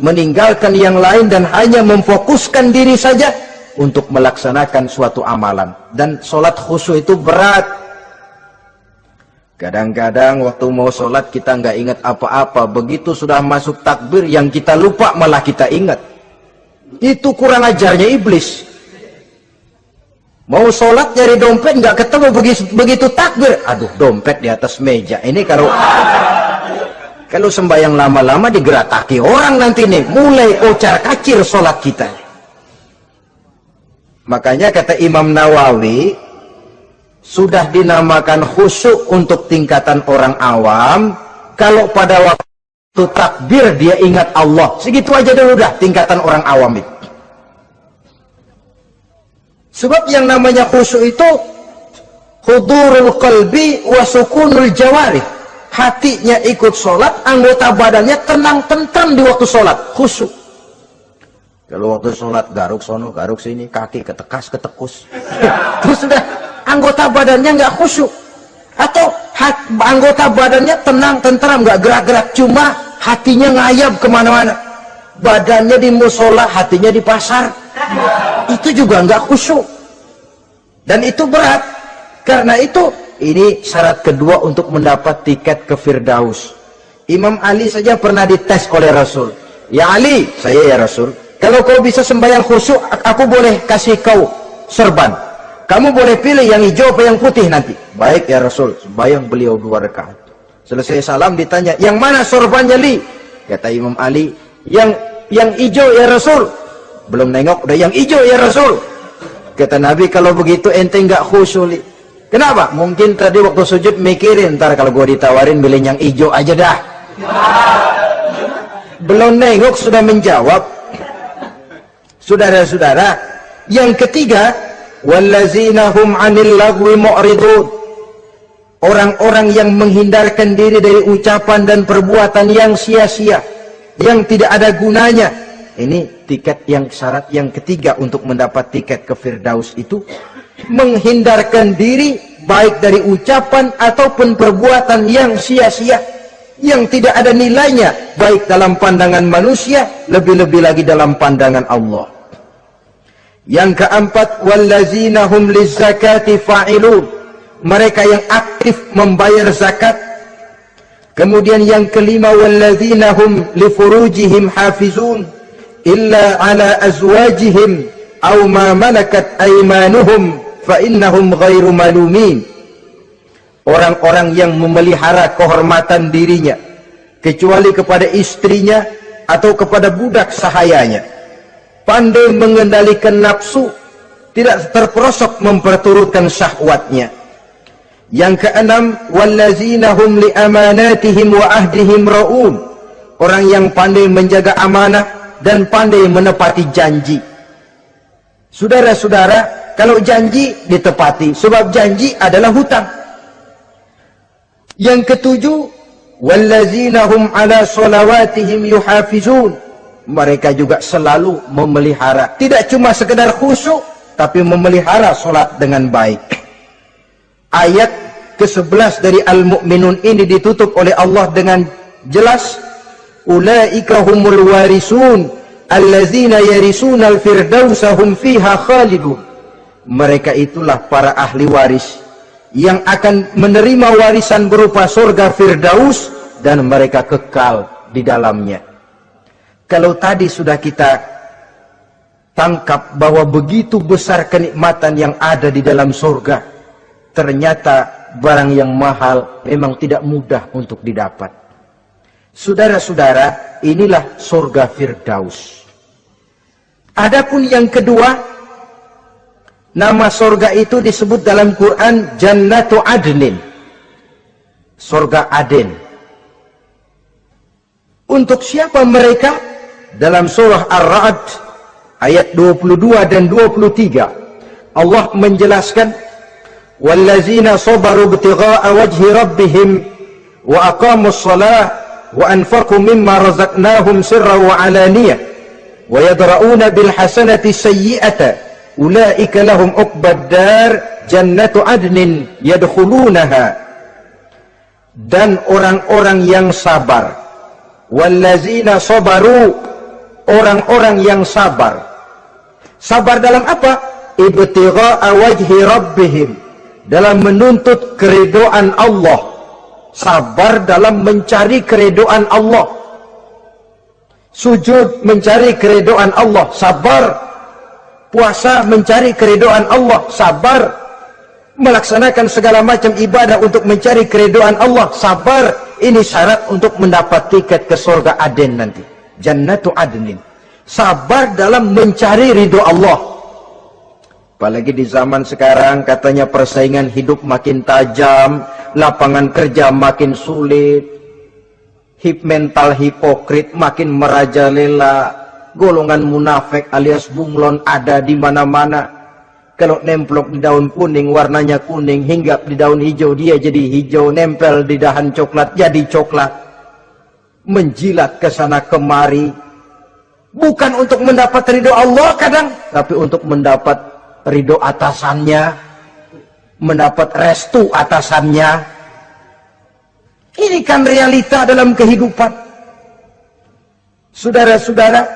Speaker 1: meninggalkan yang lain dan hanya memfokuskan diri saja untuk melaksanakan suatu amalan. Dan solat khusyuk itu berat. Kadang-kadang waktu mau solat kita nggak ingat apa-apa, begitu sudah masuk takbir yang kita lupa malah kita ingat. Itu kurang ajarnya iblis. Mau sholat nyari dompet nggak ketemu, begitu takbir, aduh dompet di atas meja. Ini kalau sembahyang lama-lama digerataki orang nanti nih, mulai ocar kacir sholat kita. Makanya kata Imam Nawawi, sudah dinamakan khusyuk untuk tingkatan orang awam, kalau pada waktu takbir dia ingat Allah, segitu aja dulu dah tingkatan orang awam itu. Sebab yang namanya khusyuk itu hudurul qalbi wa sukunul jawarih. Hatinya ikut sholat, anggota badannya tenang tentram di waktu sholat, khusyuk. Kalau waktu sholat garuk sono, garuk sini, kaki ketekas, ketekus. Terus sudah anggota badannya nggak khusyuk. Atau anggota badannya tenang tentram, nggak gerak-gerak, cuma hatinya ngayap kemana-mana. Badannya di musola, hatinya di pasar. Itu juga nggak khusyuk. Dan itu berat. Karena itu ini syarat kedua untuk mendapat tiket ke Firdaus. Imam Ali saja pernah dites oleh Rasul. Ya Ali, saya ya Rasul, kalau kau bisa sembahyang khusyuk, aku boleh kasih kau serban. Kamu boleh pilih yang hijau apa yang putih nanti. Baik ya Rasul, sembahyang beliau 2 rakaat. Selesai salam ditanya, yang mana sorbannya Li? Kata Imam Ali, yang hijau ya Rasul. Belum nengok udah yang hijau ya Rasul. Kata Nabi, kalau begitu ente nggak khusyuk. Kenapa? Mungkin tadi waktu sujud mikirin, ntar kalau gue ditawarin pilih yang hijau aja dah. Belum nengok sudah menjawab. Saudara-saudara, yang ketiga, wallazina hum 'anil lagwi mu'ridun. Orang-orang yang menghindarkan diri dari ucapan dan perbuatan yang sia-sia, yang tidak ada gunanya. Ini tiket yang syarat yang ketiga untuk mendapat tiket ke Firdaus itu menghindarkan diri baik dari ucapan ataupun perbuatan yang sia-sia, yang tidak ada nilainya baik dalam pandangan manusia, lebih-lebih lagi dalam pandangan Allah. Yang keempat, wallazina hum lizzakati fa'ilun. Mereka yang aktif membayar zakat. Kemudian yang kelima, wallazina hum lifurujihim hafizun illa ala azwajihim aw ma malakat aymanuhum fa innahum ghairu malumin. Orang-orang yang memelihara kehormatan dirinya kecuali kepada istrinya atau kepada budak sahayanya, pandai mengendalikan nafsu, tidak terperosok memperturutkan syahwatnya. Yang keenam, wallazina hum li amanatihim wa ahdihim raun. Orang yang pandai menjaga amanah dan pandai menepati janji. Saudara-saudara, kalau janji ditepati, sebab janji adalah hutang. Yang ketujuh, wallazina hum ala sholawatihim yuhafizun. Mereka juga selalu memelihara, tidak cuma sekedar khusyuk, tapi memelihara sholat dengan baik. Ayat ke-11 dari Al-Mu'minun ini ditutup oleh Allah dengan jelas, ulaika humul warisun allazina yarisuna al-firdausa hum fiha khalidun. Mereka itulah para ahli waris yang akan menerima warisan berupa surga Firdaus dan mereka kekal di dalamnya. Kalau tadi sudah kita tangkap bahwa begitu besar kenikmatan yang ada di dalam surga, ternyata barang yang mahal memang tidak mudah untuk didapat. Saudara-saudara, inilah surga Firdaus. Adapun yang kedua, nama surga itu disebut dalam Quran Jannatu Adnin, surga Aden. Untuk siapa mereka? Dalam surah Ar-Ra'd ayat 22 dan 23 Allah menjelaskan, wallazina sabaru ibtigha'a wajhi rabbihim wa aqamus shalah wa anfaqu mimma razaqnahum sirran wa alaniyah wa yadra'una bil hasanati sayyi'ata ulaika lahum uqbad dar jannatu adnin yadkhulunaha. Dan orang-orang yang sabar, wallazina sabaru, orang-orang yang sabar. Sabar dalam apa? Ibtigha'a wajhi rabbihim, dalam menuntut keridhaan Allah. Sabar dalam mencari keridhaan Allah. Sujud mencari keridhaan Allah, sabar. Puasa mencari keridhaan Allah, sabar. Melaksanakan segala macam ibadah untuk mencari keridhaan Allah, sabar. Ini syarat untuk mendapat tiket ke surga Aden nanti, Jannatu Adnin. Sabar dalam mencari ridho Allah. Apalagi di zaman sekarang katanya persaingan hidup makin tajam, lapangan kerja makin sulit, mental hipokrit makin merajalela, golongan munafik alias bunglon ada di mana-mana. Kalau nemplok di daun kuning warnanya kuning, hinggap di daun hijau dia jadi hijau, nempel di dahan coklat jadi coklat. Menjilat ke sana kemari, bukan untuk mendapat ridho Allah kadang, tapi untuk mendapat ridho atasannya, mendapat restu atasannya. Ini kan realita dalam kehidupan. Saudara-saudara,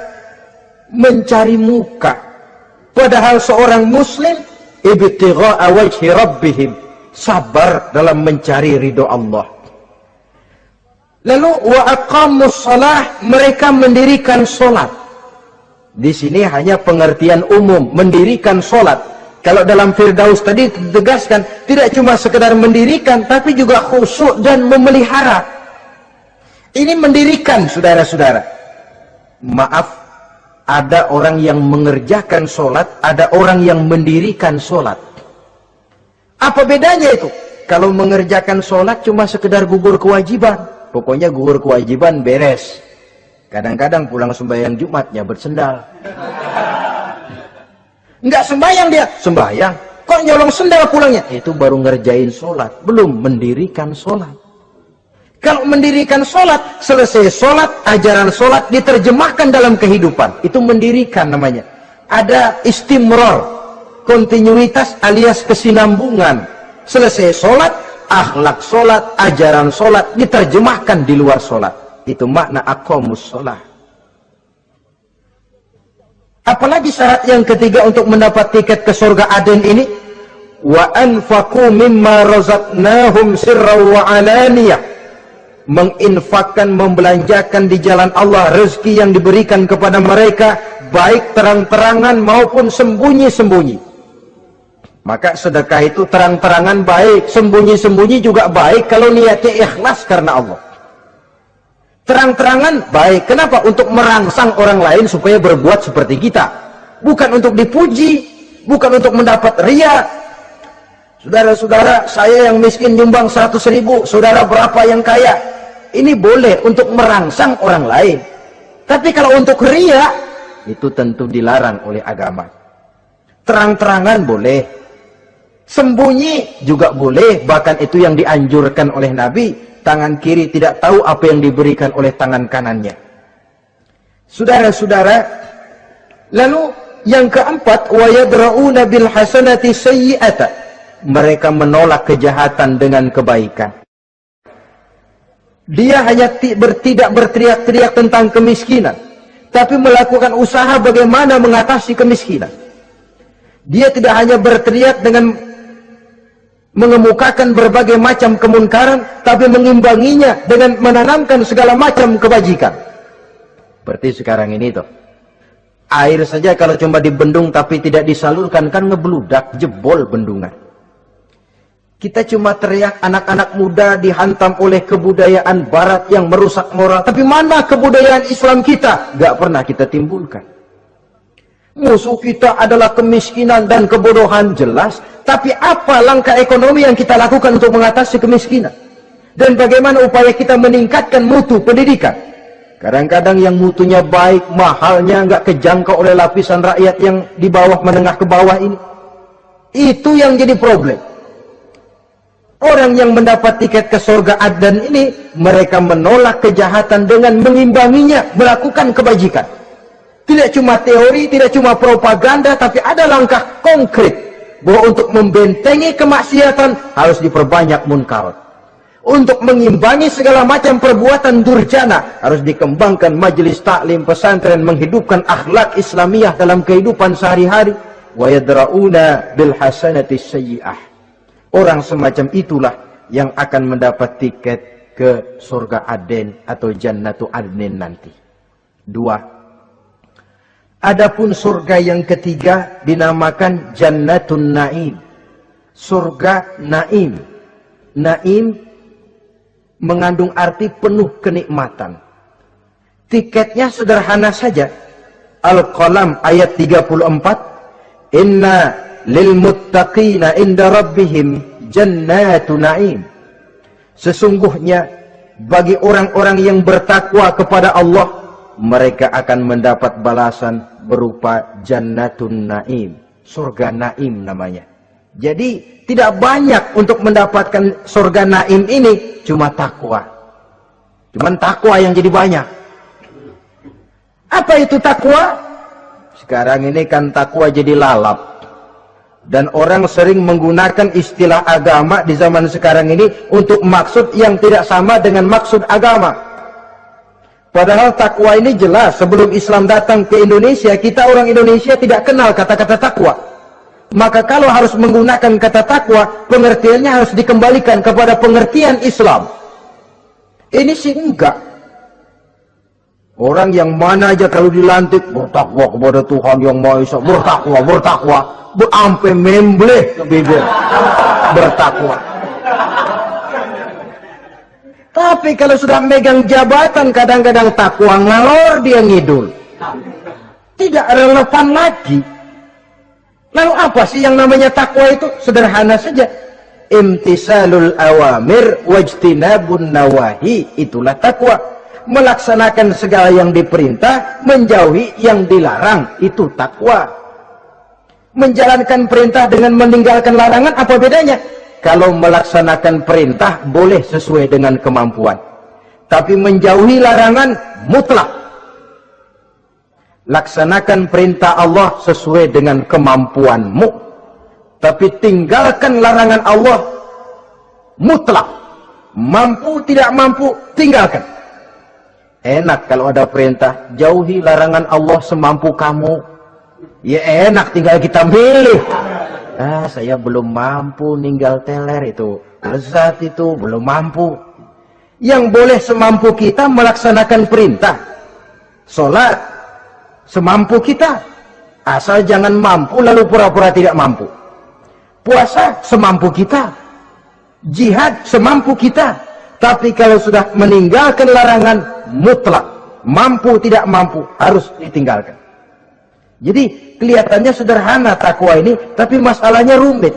Speaker 1: mencari muka, padahal seorang muslim ibtigha'a wajhi rabbihim, sabar dalam mencari ridho Allah. Lalu wa aqamus shalah, mereka mendirikan salat. Di sini hanya pengertian umum, mendirikan salat. Kalau dalam Firdaus tadi ditegaskan, tidak cuma sekedar mendirikan, tapi juga khusyuk dan memelihara. Ini mendirikan, saudara-saudara. Maaf, Ada orang yang mengerjakan sholat, ada orang yang mendirikan sholat. Apa bedanya itu? Kalau mengerjakan sholat cuma sekedar gugur kewajiban. Pokoknya gugur kewajiban beres. Kadang-kadang pulang sembahyang Jumatnya bersendal. Enggak sembahyang dia, sembahyang. Kok nyolong sendal pulangnya? Itu baru ngerjain sholat, belum mendirikan sholat. Kalau mendirikan sholat, selesai sholat, ajaran sholat diterjemahkan dalam kehidupan. Itu mendirikan namanya. Ada istimror, kontinuitas alias kesinambungan. Selesai sholat, akhlak sholat, ajaran sholat diterjemahkan di luar sholat. Itu makna aqamus sholat. Apalagi syarat yang ketiga untuk mendapat tiket ke surga Aden ini? Wa anfaqu mimma razaqnahum sirran wa alaniyah. Menginfakkan, membelanjakan di jalan Allah rezeki yang diberikan kepada mereka, baik terang-terangan maupun sembunyi-sembunyi. Maka sedekah itu terang-terangan baik, sembunyi-sembunyi juga baik kalau niatnya ikhlas karena Allah. Terang-terangan baik, kenapa? Untuk merangsang orang lain supaya berbuat seperti kita. Bukan untuk dipuji, bukan untuk mendapat ria. Saudara-saudara, saya yang miskin nyumbang 100.000, saudara berapa yang kaya? Ini boleh untuk merangsang orang lain. Tapi kalau untuk ria, itu tentu dilarang oleh agama. Terang-terangan boleh, sembunyi juga boleh, bahkan itu yang dianjurkan oleh Nabi. Tangan kiri tidak tahu apa yang diberikan oleh tangan kanannya. Saudara-saudara, lalu yang keempat, wa yadra'una bil hasanati sayyi'ata. Mereka menolak kejahatan dengan kebaikan. Dia hanya tidak berteriak-teriak tentang kemiskinan, tapi melakukan usaha bagaimana mengatasi kemiskinan. Dia tidak hanya berteriak dengan mengemukakan berbagai macam kemunkaran, tapi mengimbanginya dengan menanamkan segala macam kebajikan. Seperti sekarang ini tuh. Air saja kalau cuma dibendung tapi tidak disalurkan, kan ngebludak, jebol bendungan. Kita cuma teriak anak-anak muda dihantam oleh kebudayaan barat yang merusak moral. Tapi mana kebudayaan Islam kita? Gak pernah kita timbulkan. Musuh kita adalah kemiskinan dan kebodohan, jelas. Tapi apa langkah ekonomi yang kita lakukan untuk mengatasi kemiskinan? Dan bagaimana upaya kita meningkatkan mutu pendidikan? Kadang-kadang yang mutunya baik, mahalnya nggak kejangkau oleh lapisan rakyat yang di bawah, menengah ke bawah ini. Itu yang jadi problem. Orang yang mendapat tiket ke surga Aden ini, mereka menolak kejahatan dengan mengimbanginya, melakukan kebajikan. Tidak cuma teori, tidak cuma propaganda, tapi ada langkah konkret bahwa untuk membentengi kemaksiatan harus diperbanyak munkarat. Untuk mengimbangi segala macam perbuatan durjana harus dikembangkan majelis taklim pesantren, menghidupkan akhlak Islamiyah dalam kehidupan sehari-hari. Wa yadra'una bil hasanati sayyi'ah. Orang semacam itulah yang akan mendapat tiket ke surga Aden atau Jannatu Adnin nanti. 2. Adapun surga yang ketiga dinamakan Jannatun Naim. Surga Naim. Naim mengandung arti penuh kenikmatan. Tiketnya sederhana saja. Al-Qalam ayat 34. Inna lil muttaqina inda rabbihim jannatu na'im. Sesungguhnya bagi orang-orang yang bertakwa kepada Allah, mereka akan mendapat balasan berupa jannatun na'im. Surga Naim namanya. Jadi tidak banyak untuk mendapatkan surga Naim ini, cuma takwa. Cuman takwa yang jadi banyak. Apa itu takwa? Sekarang ini kan takwa jadi lalap. Dan orang sering menggunakan istilah agama di zaman sekarang ini untuk maksud yang tidak sama dengan maksud agama. Padahal takwa ini jelas, sebelum Islam datang ke Indonesia, kita orang Indonesia tidak kenal kata-kata takwa. Maka kalau harus menggunakan kata takwa, pengertiannya harus dikembalikan kepada pengertian Islam. Ini sih enggak. Orang yang mana aja kalau dilantik bertakwa kepada Tuhan yang Maha Esa, bertakwa, sampai membleh ke bibir, bertakwa. Tapi kalau sudah megang jabatan, kadang-kadang takwa ngalor dia ngidul. tidak relevan lagi. Lalu apa sih yang namanya takwa itu? Sederhana saja. Imtisalul awamir wajtinabun nawahi, itulah takwa. Melaksanakan segala yang diperintah, menjauhi yang dilarang, itu takwa. Menjalankan perintah dengan meninggalkan larangan, apa bedanya? Kalau melaksanakan perintah boleh sesuai dengan kemampuan, tapi menjauhi larangan mutlak. Laksanakan perintah Allah sesuai dengan kemampuanmu, tapi tinggalkan larangan Allah mutlak. Mampu tidak mampu, tinggalkan. Enak kalau ada perintah, jauhi larangan Allah semampu kamu. Ya enak, tinggal kita milih. Saya belum mampu ninggal teler itu, lezat itu, belum mampu. Yang boleh semampu kita melaksanakan perintah. Sholat semampu kita, asal jangan mampu lalu pura-pura tidak mampu. Puasa semampu kita, jihad semampu kita. Tapi kalau sudah meninggalkan larangan mutlak, mampu tidak mampu, harus ditinggalkan. Jadi kelihatannya sederhana takwa ini, tapi masalahnya rumit.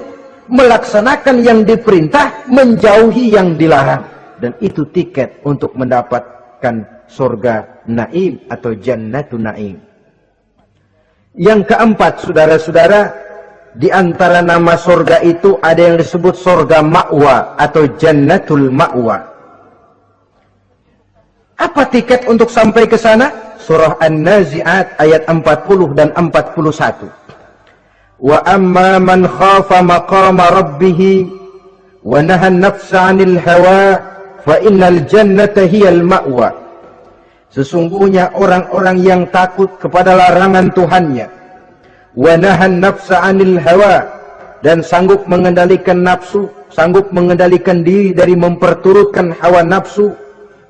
Speaker 1: Melaksanakan yang diperintah, menjauhi yang dilarang. Dan itu tiket untuk mendapatkan surga naim atau jannatun naim. Yang keempat, saudara-saudara, di antara nama surga itu ada yang disebut surga ma'wa atau jannatul ma'wa. Apa tiket untuk sampai ke sana? Surah An-Nazi'at ayat 40 dan 41. Wa amma man khafa maqama rabbih wa naha an-nafsa 'anil hawa fa innal jannata hiyal ma'wa. Sesungguhnya orang-orang yang takut kepada larangan Tuhannya, wa naha an-nafsa 'anil hawa, dan sanggup mengendalikan nafsu, sanggup mengendalikan diri dari memperturutkan hawa nafsu,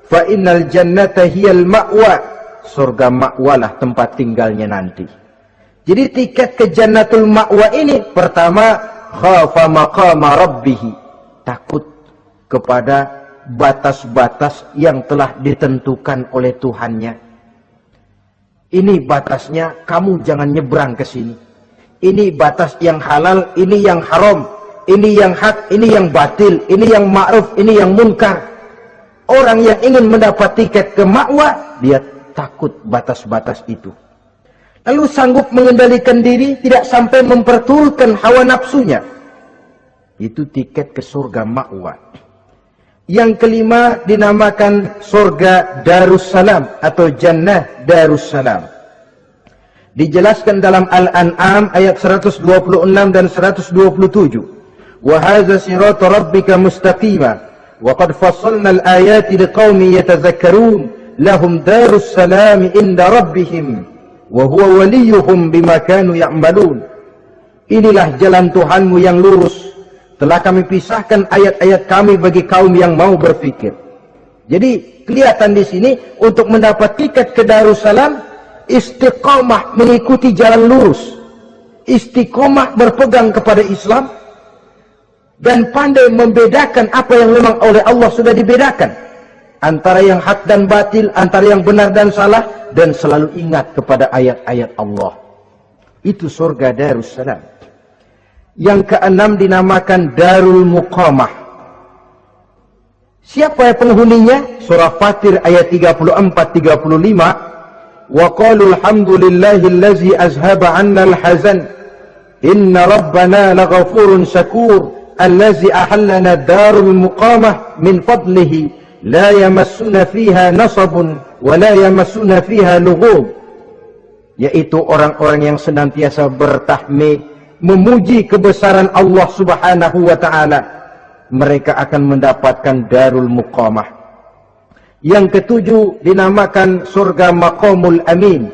Speaker 1: fa innal jannata hiyal ma'wa. Surga ma'walah tempat tinggalnya nanti. Jadi tiket ke jannatul ma'wa ini, pertama, khafa maqama rabbih, takut kepada batas-batas yang telah ditentukan oleh Tuhannya. Ini batasnya, kamu jangan nyebrang ke sini. Ini batas yang halal, ini yang haram, ini yang hak, ini yang batil, ini yang ma'ruf, ini yang munkar. Orang yang ingin mendapat tiket ke ma'wa, dia takut batas-batas itu. Lalu sanggup mengendalikan diri, tidak sampai memperturutkan hawa nafsunya. Itu tiket ke surga ma'wa. Yang kelima dinamakan surga Darussalam atau Jannah Darussalam. Dijelaskan dalam Al-An'am ayat 126 dan 127. Wa hadza siratu rabbika mustaqima wa qad fassalna al-ayati liqaumin yatadhakkarun. Lahum darus salam inda rabbihim wa huwa waliyuhum bima kanu ya'malun. Inilah jalan Tuhanmu yang lurus. Telah kami pisahkan ayat-ayat kami bagi kaum yang mau berfikir. Jadi kelihatan di sini untuk mendapat tiket ke Darussalam, istiqomah mengikuti jalan lurus, istiqomah berpegang kepada Islam, dan pandai membedakan apa yang memang oleh Allah sudah dibedakan. Antara yang hak dan batil, antara yang benar dan salah, dan selalu ingat kepada ayat-ayat Allah. Itu surga Darussalam. Yang keenam dinamakan Darul Muqamah. Siapa penghuninya? Surah Fatir ayat 34-35. Wa qalu alhamdulillahillazi azhaba 'anna al-hazan inna rabbana laghafurun syakur allazi ahallana darul muqamah min fadlihi la yamassuna fiha nasabun wa la yamassuna fiha lughub. Yaitu orang-orang yang senantiasa bertahmid, memuji kebesaran Allah Subhanahu wa taala. Mereka akan mendapatkan darul muqamah. Yang ketujuh dinamakan surga maqamul amin.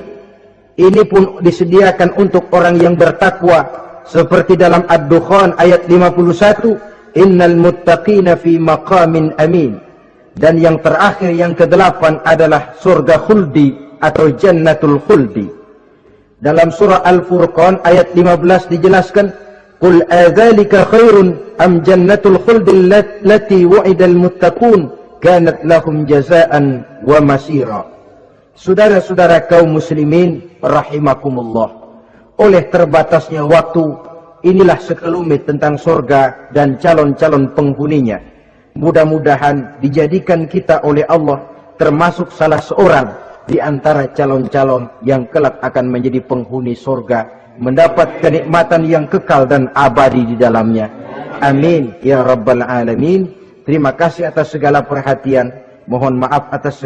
Speaker 1: Ini pun disediakan untuk orang yang bertakwa, seperti dalam Ad-Dukhan ayat 51, innal muttaqina fi maqamin amin. Dan yang terakhir, yang ke-8 adalah surga khuldi atau jannatul khuldi. Dalam surah Al-Furqan ayat 15 dijelaskan, qul adzalika khairun am jannatul khuldi allati wu'idal muttaqun kanat lahum jazaan wa masira. Saudara-saudara kaum muslimin rahimakumullah, oleh terbatasnya waktu, inilah sekelumit tentang surga dan calon-calon penghuninya. Mudah-mudahan dijadikan kita oleh Allah termasuk salah seorang di antara calon-calon yang kelak akan menjadi penghuni surga, mendapat kenikmatan yang kekal dan abadi di dalamnya. Amin ya rabbal alamin. Terima kasih atas segala perhatian. Mohon maaf atas